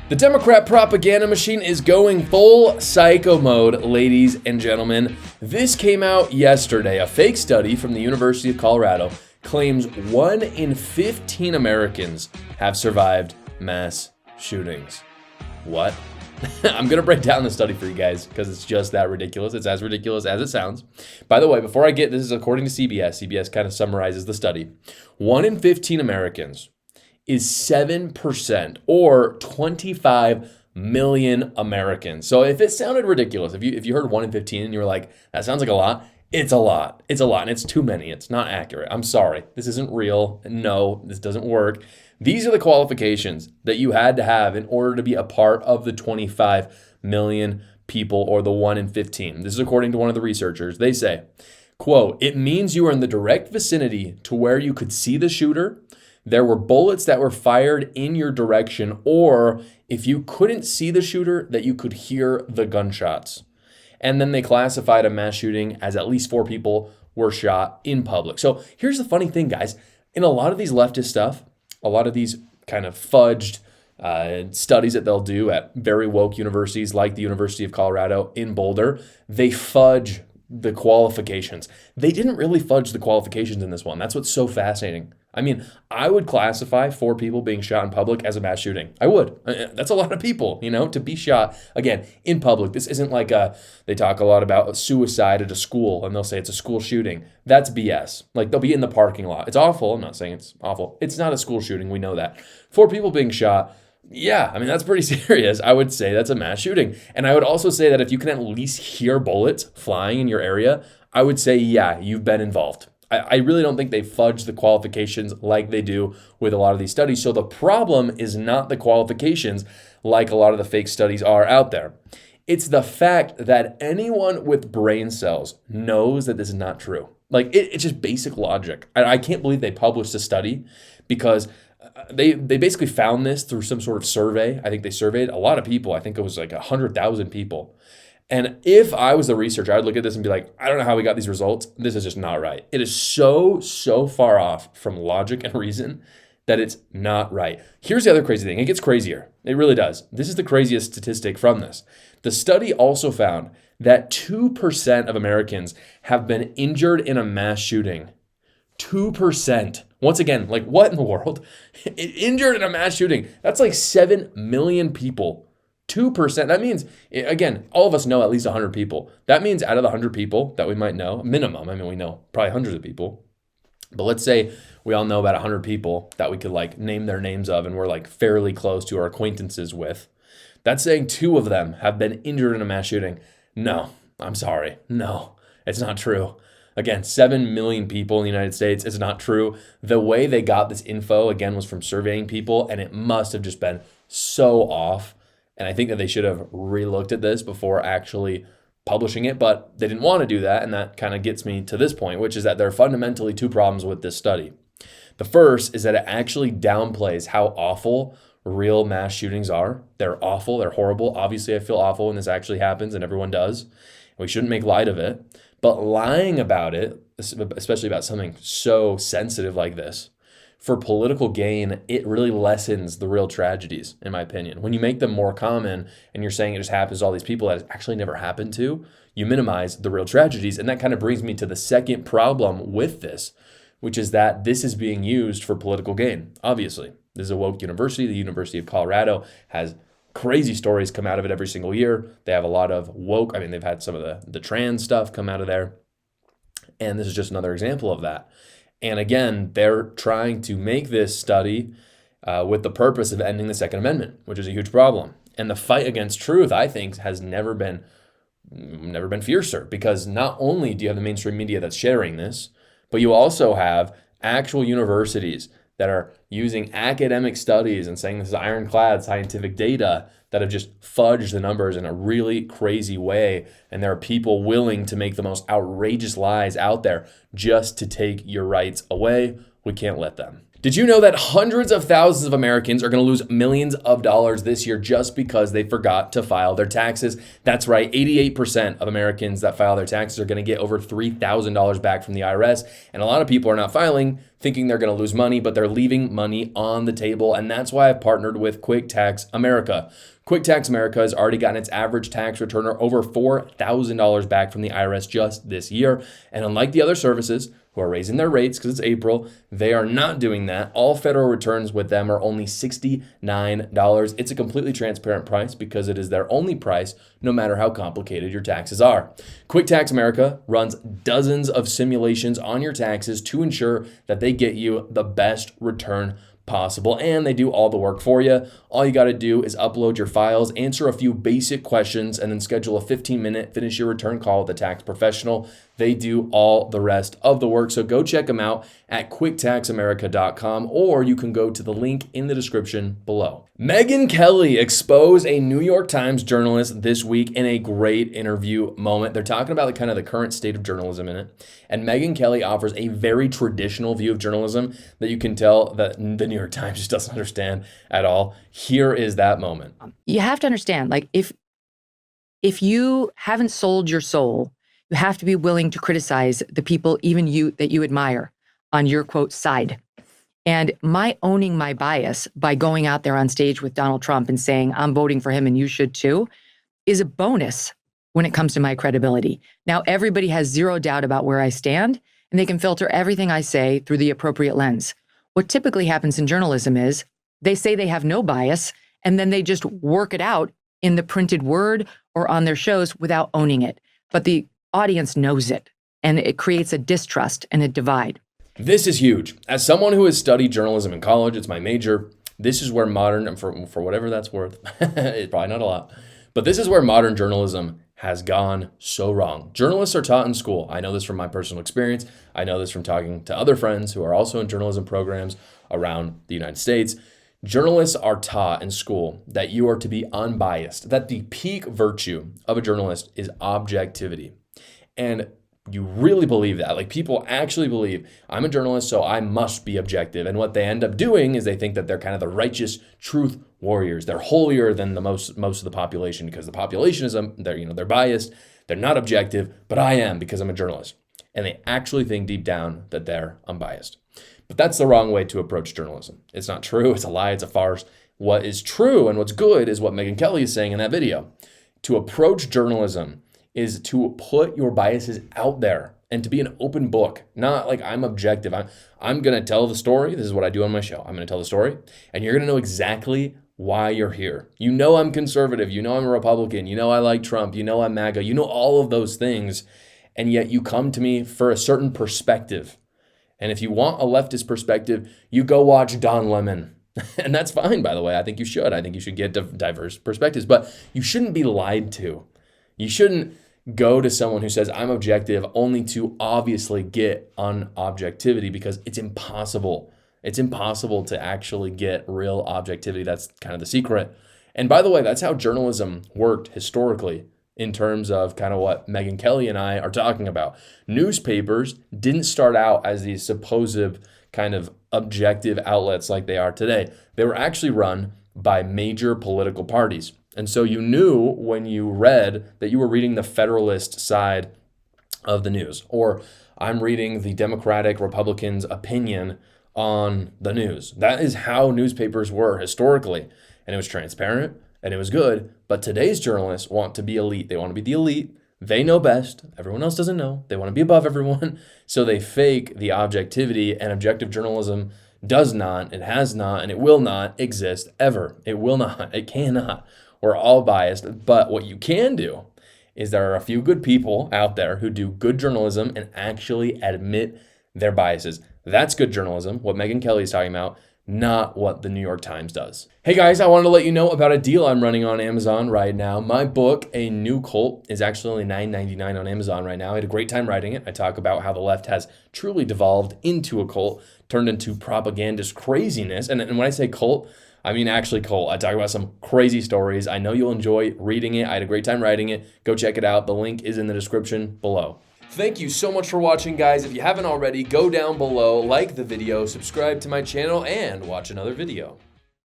The Democrat propaganda machine is going full psycho mode, ladies and gentlemen. This came out yesterday. A fake study from the University of Colorado claims 1 in 15 Americans have survived mass shootings. What? I'm going to break down the study for you guys because it's just that ridiculous. It's as ridiculous as it sounds. By the way, before this is according to CBS. CBS kind of summarizes the study. 1 in 15 Americans is 7% or 25 million Americans. So if it sounded ridiculous, if you heard 1 in 15 and you were like, that sounds like a lot, it's a lot. It's a lot, and it's too many. It's not accurate. I'm sorry. This isn't real. No, this doesn't work. These are the qualifications that you had to have in order to be a part of the 25 million people or the 1 in 15. This is according to one of the researchers. They say, quote, "It means you are in the direct vicinity to where you could see the shooter. There were bullets that were fired in your direction, or if you couldn't see the shooter, that you could hear the gunshots." And then they classified a mass shooting as at least 4 people were shot in public. So here's the funny thing, guys. In a lot of these leftist stuff, a lot of these kind of fudged studies that they'll do at very woke universities like the University of Colorado in Boulder, they fudge the qualifications. They didn't really fudge the qualifications in this one. That's what's so fascinating. I mean, I would classify 4 people being shot in public as a mass shooting. I would. That's a lot of people, to be shot, again, in public. This isn't like they talk a lot about suicide at a school, and they'll say it's a school shooting. That's BS. Like, they'll be in the parking lot. It's awful. I'm not saying it's awful. It's not a school shooting. We know that. 4 people being shot, yeah, I mean, that's pretty serious. I would say that's a mass shooting. And I would also say that if you can at least hear bullets flying in your area, I would say, yeah, you've been involved. I really don't think they fudge the qualifications like they do with a lot of these studies. So the problem is not the qualifications like a lot of the fake studies are out there. It's the fact that anyone with brain cells knows that this is not true. Like, it's just basic logic. I can't believe they published a study because they basically found this through some sort of survey. I think they surveyed a lot of people. I think it was like 100,000 people. And if I was the researcher, I'd look at this and be like, I don't know how we got these results. This is just not right. It is so far off from logic and reason that it's not right. Here's the other crazy thing. It gets crazier. It really does. This is the craziest statistic from this. The study also found that 2% of Americans have been injured in a mass shooting. 2%. Once again, like, what in the world? Injured in a mass shooting. That's like 7 million people. 2%. That means, again, all of us know at least 100 people. That means out of the 100 people that we might know, minimum, I mean, we know probably hundreds of people, but let's say we all know about 100 people that we could like name their names of and we're like fairly close to our acquaintances with. That's saying 2 of them have been injured in a mass shooting. No, I'm sorry. No, it's not true. Again, 7 million people in the United States. It's not true. The way they got this info, again, was from surveying people, and it must have just been so off. And I think that they should have re-looked at this before actually publishing it, but they didn't want to do that. And that kind of gets me to this point, which is that there are fundamentally 2 problems with this study. The first is that it actually downplays how awful real mass shootings are. They're awful. They're horrible. Obviously, I feel awful when this actually happens, and everyone does. We shouldn't make light of it. But lying about it, especially about something so sensitive like this, for political gain, it really lessens the real tragedies, in my opinion. When you make them more common and you're saying it just happens to all these people that it's actually never happened to, you minimize the real tragedies. And that kind of brings me to the second problem with this, which is that this is being used for political gain. Obviously, this is a woke university. The University of Colorado has crazy stories come out of it every single year. They have a lot of woke, they've had some of the trans stuff come out of there. And this is just another example of that. And again, they're trying to make this study with the purpose of ending the Second Amendment, which is a huge problem. And the fight against truth, I think, has never been fiercer, because not only do you have the mainstream media that's sharing this, but you also have actual universities that are using academic studies and saying this is ironclad scientific data that have just fudged the numbers in a really crazy way. And there are people willing to make the most outrageous lies out there just to take your rights away. We can't let them. Did you know that hundreds of thousands of Americans are going to lose millions of dollars this year just because they forgot to file their taxes? That's right, 88% of Americans that file their taxes are going to get over $3,000 back from the IRS. And a lot of people are not filing, thinking they're going to lose money, but they're leaving money on the table. And that's why I've partnered with Quick Tax America. Quick Tax America has already gotten its average tax returner over $4,000 back from the IRS just this year. And unlike the other services who are raising their rates because it's April, they are not doing that. All federal returns with them are only $69. It's a completely transparent price because it is their only price, no matter how complicated your taxes are. Quick Tax America runs dozens of simulations on your taxes to ensure that they get you the best return possible, and they do all the work for you. All you got to do is upload your files, answer a few basic questions, and then schedule a 15-minute finish your return call with a tax professional. They do all the rest of the work. So go check them out at quicktaxamerica.com, or you can go to the link in the description below. Megyn Kelly exposed a New York Times journalist this week in a great interview moment. They're talking about the current state of journalism in it. And Megyn Kelly offers a very traditional view of journalism that you can tell that the New York Times just doesn't understand at all. Here is that moment. You have to understand, if you haven't sold your soul, you have to be willing to criticize the people, even that you admire, on your quote side. And my owning my bias by going out there on stage with Donald Trump and saying, I'm voting for him and you should too, is a bonus when it comes to my credibility. Now, everybody has zero doubt about where I stand, and they can filter everything I say through the appropriate lens. What typically happens in journalism is they say they have no bias, and then they just work it out in the printed word or on their shows without owning it. But the audience knows it, and it creates a distrust and a divide. This is huge. As someone who has studied journalism in college, it's my major, this is where modern, and for whatever that's worth, it's probably not a lot, but this is where modern journalism has gone so wrong. Journalists are taught in school. I know this from my personal experience. I know this from talking to other friends who are also in journalism programs around the United States. Journalists are taught in school that you are to be unbiased, that the peak virtue of a journalist is objectivity. And you really believe that. People actually believe, I'm a journalist, so I must be objective. And what they end up doing is they think that they're kind of the righteous truth warriors. They're holier than the most of the population because the population is they're biased, they're not objective, but I am because I'm a journalist. And they actually think deep down that they're unbiased. But that's the wrong way to approach journalism. It's not true, it's a lie, it's a farce. What is true and what's good is what Megyn Kelly is saying in that video. To approach journalism is to put your biases out there and to be an open book, not like I'm objective. I'm going to tell the story. This is what I do on my show. I'm going to tell the story, and you're going to know exactly why you're here. You know I'm conservative. You know I'm a Republican. You know I like Trump. You know I'm MAGA. You know all of those things, and yet you come to me for a certain perspective. And if you want a leftist perspective, you go watch Don Lemon. And that's fine, by the way. I think you should. I think you should get diverse perspectives, but you shouldn't be lied to. You shouldn't go to someone who says, I'm objective, only to obviously get unobjectivity, because it's impossible. It's impossible to actually get real objectivity. That's kind of the secret. And by the way, that's how journalism worked historically in terms of kind of what Megyn Kelly and I are talking about. Newspapers didn't start out as these supposed kind of objective outlets like they are today. They were actually run by major political parties. And so you knew when you read that you were reading the Federalist side of the news, or I'm reading the Democratic Republicans' opinion on the news. That is how newspapers were historically. And it was transparent and it was good. But today's journalists want to be elite. They want to be the elite. They know best. Everyone else doesn't know. They want to be above everyone. So they fake the objectivity, and objective journalism does not, it has not, and it will not exist ever. It will not. It cannot. We're all biased. But what you can do is there are a few good people out there who do good journalism and actually admit their biases. That's good journalism, what Megyn Kelly is talking about, not what the New York Times does. Hey guys, I wanted to let you know about a deal I'm running on Amazon right now. My book, A New Cult, is actually only $9.99 on Amazon right now. I had a great time writing it. I talk about how the left has truly devolved into a cult, turned into propagandist craziness. And when I say cult, I mean actually cult. I talk about some crazy stories. I know you'll enjoy reading it. I had a great time writing it. Go check it out. The link is in the description below. Thank you so much for watching, guys. If you haven't already, go down below, like the video, subscribe to my channel, and watch another video.